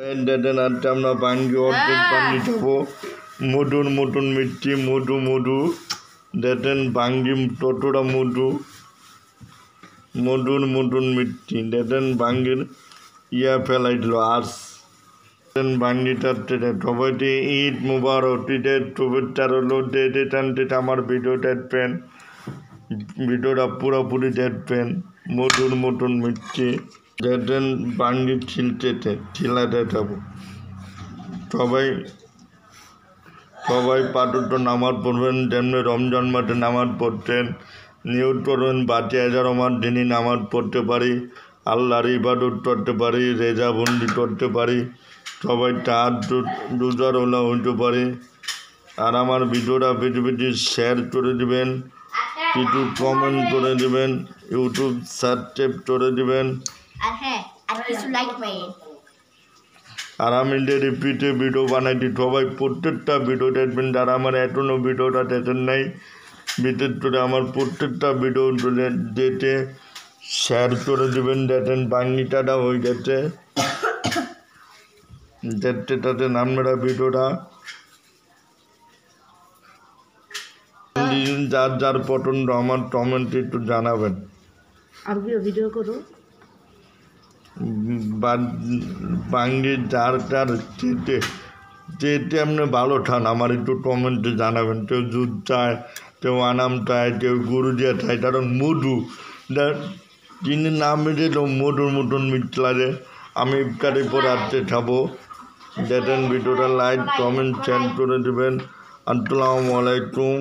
দেন আজকে আমরা বাঙ্গি অর্ধেক পানি খাবো মধুর মতন মিষ্টি মধু মধু দেখেন বাঙ্গি ততটা মধু মধুর মতন মিষ্টি দেখেন বাঙ্গির ইয়া ফেলাই দিল আস বাঙ্গিটার সবাইকে ঈদ মুবারক ঈদের শুভেচ্ছা রইল ডেটে টানতে আমার ভিডিও দেখবেন ভিডিওটা পুরোপুরি দেখবেন মধুর মতন মিষ্টি দেখেন বাঙ্গি ছিলতেতে ছিলা দেখাবো সবাই সবাই পাঠক নামাজ পড়বেন যেমনি রমজান মাসে নামাজ পড়তেন নিয়ত করবেন বাঁচে হাজার আমার দিনই নামাজ পড়তে পারি আল্লাহর ইবাদত করতে পারি রেজাবন্দি করতে পারি সবাই তার রোজার ওলা হইতে পারে আর আমার ভিডিওটা বেশি বেশি শেয়ার করে দেবেন কিছু কমেন্ট করে দেবেন ইউটিউব সাবস্ক্রাইব করে দেবেন আর আমি যে রিপিটে ভিডিও বানাইছি সবাই প্রত্যেকটা ভিডিও দেখবেন যারা আমার এখনও ভিডিওটা দেখেন নাই বিশেষ করে আমার প্রত্যেকটা ভিডিও যেতে শেয়ার করে দেবেন দেখেন বাঙ্গিটাটা হয়ে গেছে দেখতে তাতে নামরা ভিডিওটা যার যার পছন্দ আমার কমেন্ট একটু জানাবেন আর ভিডিও করো বাঙ্গি যার যার যেতে যেতে আপনি ভালো ঠান আমার একটু কমেন্টে জানাবেন কেউ দুধ চায় কেউ আনাম চায় কেউ গুরু দিয়ে চায় কারণ মধু যিনি নাম দিল মধুর মতন মিট লাগে আমি ইফতারি পর রাত্রে খাবো দেখেন ভিডিওটা লাইক কমেন্ট শেয়ার করে দেবেন আসসালামু আলাইকুম